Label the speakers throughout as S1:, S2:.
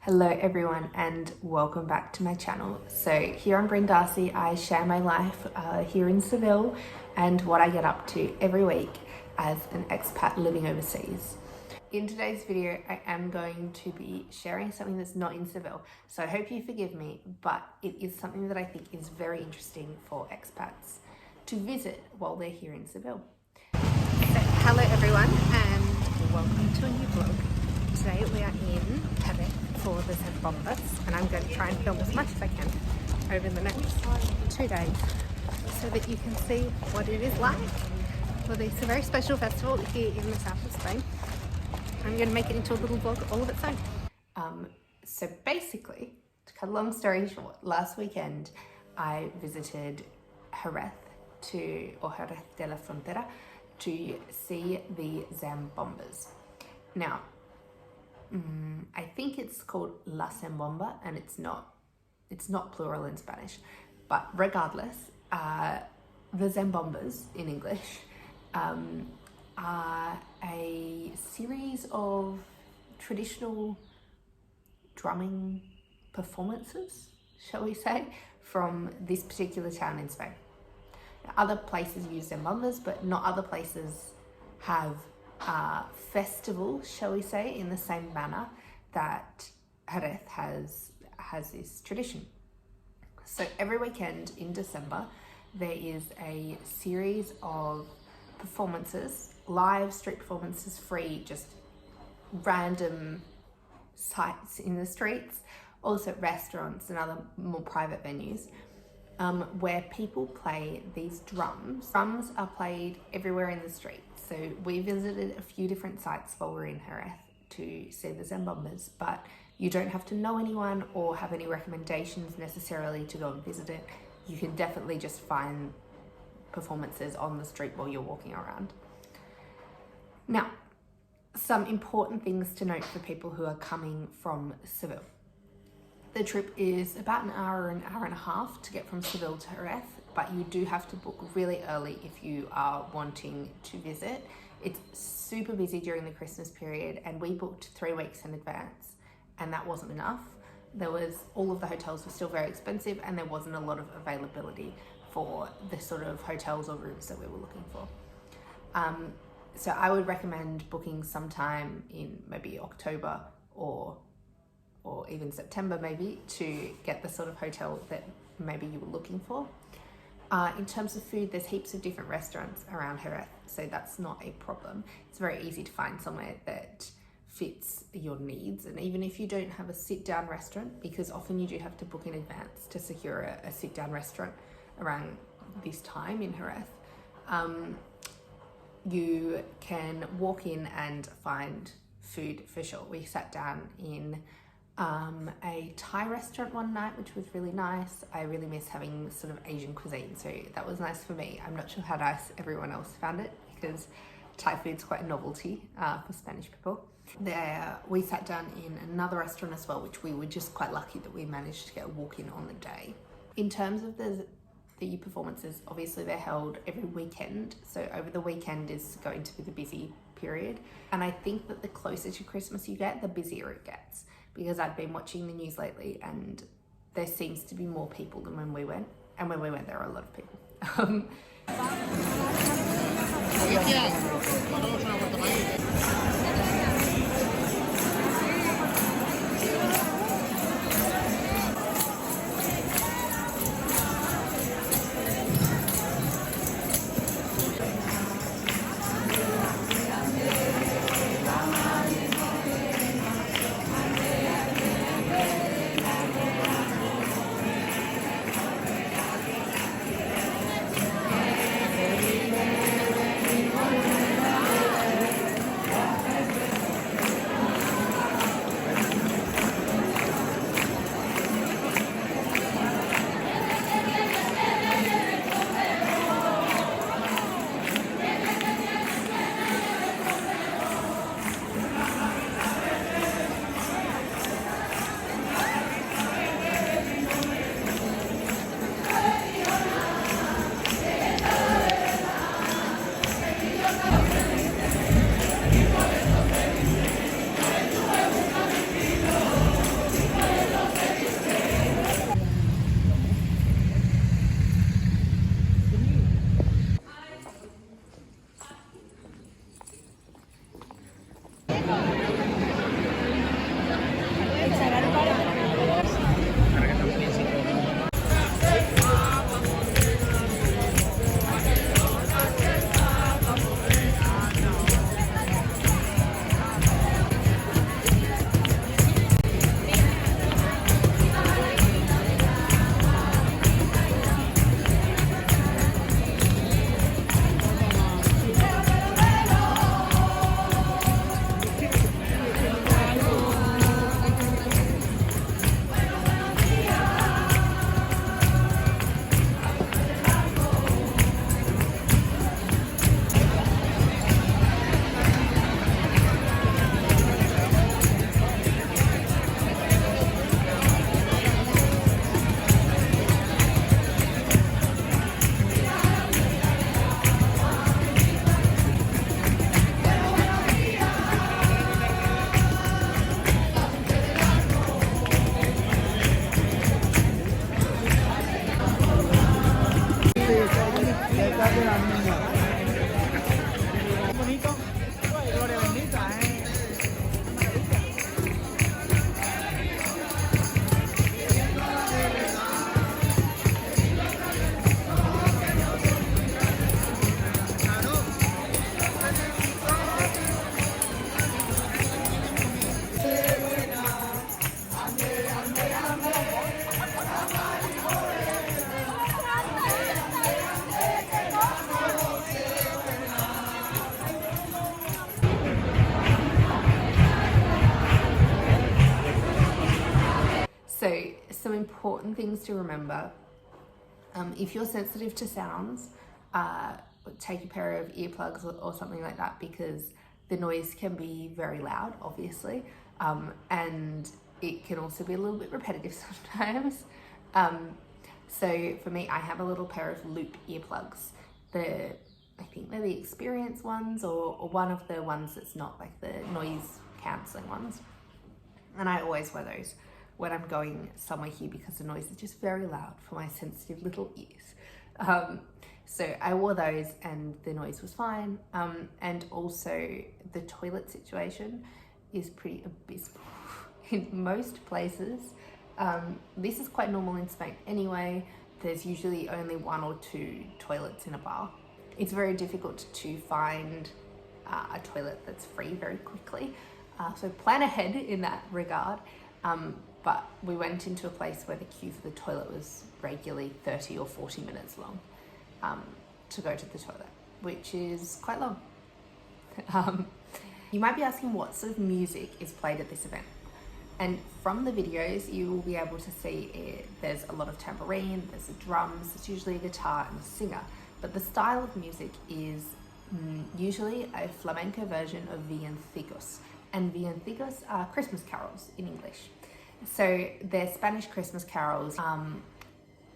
S1: Hello everyone and welcome back to my channel. So here on Brin, I share my life here in Seville and what I get up to every week as an expat living overseas. In today's video, I am going to be sharing something that's not in Seville. So I hope you forgive me, but it is something that I think is very interesting for expats to visit while they're here in Seville. So hello everyone and welcome to a new vlog. Today we are in Seville for the Zambomba, and I'm going to try and film as much as I can over the next 2 days so that you can see what it is like for this very special festival here in the south of Spain. I'm going to make it into a little vlog all of its own. So basically, to cut a long story short, last weekend I visited Jerez de la Frontera to see the Zambombas. Now, I think it's called La Zambomba and it's not plural in Spanish, but regardless, the Zambombas in English are a series of traditional drumming performances, shall we say, from this particular town in Spain. Other places use Zambombas, but not other places have festivals, shall we say, in the same manner that Jerez has this tradition. So every weekend in December there is a series of performances, live street performances, free, just random sites in the streets, also restaurants and other more private venues, where people play these drums. Drums are played everywhere in the street. So we visited a few different sites while we were in Jerez to see the Zambombas, but you don't have to know anyone or have any recommendations necessarily to go and visit it. You can definitely just find performances on the street while you're walking around. Now, some important things to note for people who are coming from Seville. The trip is about an hour and a half to get from Seville to Jerez, but you do have to book really early if you are wanting to visit. It's super busy during the Christmas period and we booked 3 weeks in advance and that wasn't enough. All of the hotels were still very expensive and there wasn't a lot of availability for the sort of hotels or rooms that we were looking for. So I would recommend booking sometime in maybe October or even September maybe to get the sort of hotel that maybe you were looking for. In terms of food, there's heaps of different restaurants around Jerez, so that's not a problem. It's very easy to find somewhere that fits your needs, and even if you don't have a sit-down restaurant, because often you do have to book in advance to secure a sit-down restaurant around this time in Jerez, you can walk in and find food for sure. We sat down in a Thai restaurant one night, which was really nice. I really miss having sort of Asian cuisine, so that was nice for me. I'm not sure how nice everyone else found it because Thai food's quite a novelty for Spanish people. We sat down in another restaurant as well, which we were just quite lucky that we managed to get a walk in on the day. In terms of the performances, obviously they're held every weekend, so over the weekend is going to be the busy period, and I think that the closer to Christmas you get, the busier it gets, because I've been watching the news lately and there seems to be more people than when we went, and when we went there were a lot of people. So some important things to remember. If you're sensitive to sounds, take a pair of earplugs or something like that, because the noise can be very loud, obviously, and it can also be a little bit repetitive sometimes. So for me, I have a little pair of loop earplugs. I think they're the Experience ones, or one of the ones that's not like the noise cancelling ones. And I always wear those when I'm going somewhere here because the noise is just very loud for my sensitive little ears. So I wore those and the noise was fine. And also the toilet situation is pretty abysmal in most places. This is quite normal in Spain anyway. There's usually only 1 or 2 toilets in a bar. It's very difficult to find a toilet that's free very quickly. So plan ahead in that regard. But we went into a place where the queue for the toilet was regularly 30 or 40 minutes long to go to the toilet, which is quite long. You might be asking what sort of music is played at this event. And from the videos, you will be able to see there's a lot of tambourine, there's the drums, there's usually a guitar and a singer. But the style of music is usually a flamenco version of villancicos. And villancicos are Christmas carols in English. So they're Spanish Christmas carols.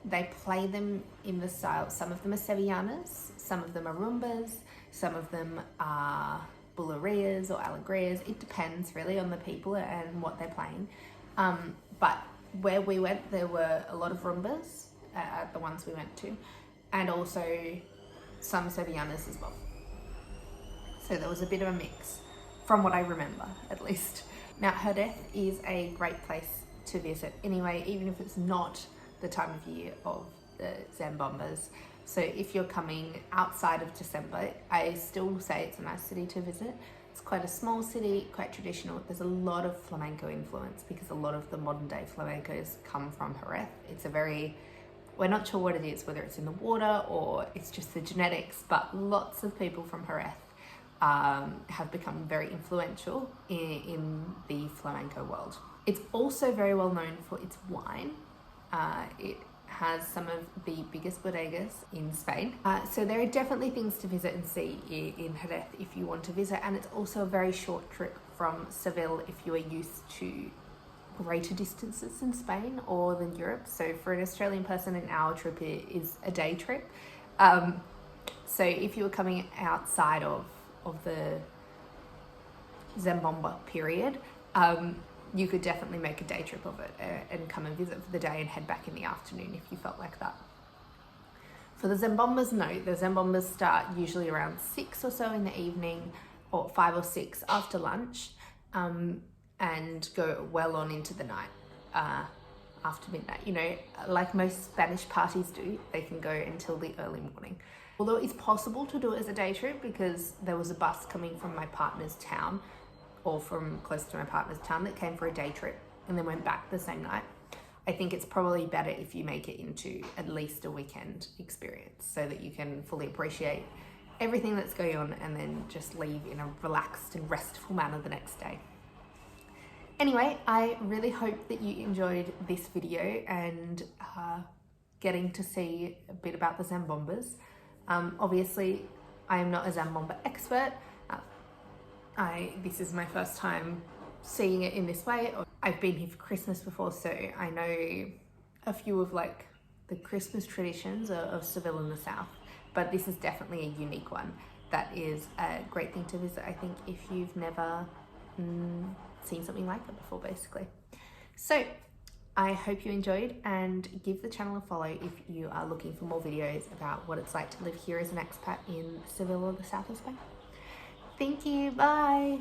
S1: They play them in the style, some of them are sevillanas, some of them are rumbas, some of them are bulerías or alegrías. It depends really on the people and what they're playing. But where we went, there were a lot of rumbas at the ones we went to, and also some sevillanas as well. So there was a bit of a mix, from what I remember at least. Now, Jerez is a great place to visit anyway, even if it's not the time of year of the Zambombas. So if you're coming outside of December, I still say it's a nice city to visit. It's quite a small city, quite traditional. There's a lot of flamenco influence because a lot of the modern day flamencos come from Jerez. It's a very, we're not sure what it is, whether it's in the water or it's just the genetics, but lots of people from Jerez have become very influential in the flamenco world. It's also very well known for its wine. It has some of the biggest bodegas in Spain. So there are definitely things to visit and see in Jerez if you want to visit, and it's also a very short trip from Seville if you are used to greater distances in Spain or than Europe. So for an Australian person, an hour trip is a day trip. So if you were coming outside of the Zambomba period, you could definitely make a day trip of it and come and visit for the day and head back in the afternoon if you felt like that. For the Zambombas, no, the Zambombas start usually around 6 or so in the evening, or 5 or 6 after lunch, and go well on into the night, after midnight. You know, like most Spanish parties do, they can go until the early morning. Although it's possible to do it as a day trip because there was a bus coming from my partner's town, or from close to my partner's town, that came for a day trip and then went back the same night. I think it's probably better if you make it into at least a weekend experience so that you can fully appreciate everything that's going on and then just leave in a relaxed and restful manner the next day. Anyway, I really hope that you enjoyed this video and getting to see a bit about the Zambombas. Obviously, I am not a Zambomba expert. This is my first time seeing it in this way. I've been here for Christmas before, so I know a few of like the Christmas traditions of Seville in the south, but this is definitely a unique one. That is a great thing to visit, I think, if you've never seen something like it before, basically. So I hope you enjoyed, and give the channel a follow if you are looking for more videos about what it's like to live here as an expat in Seville or the south of Spain. Thank you, bye.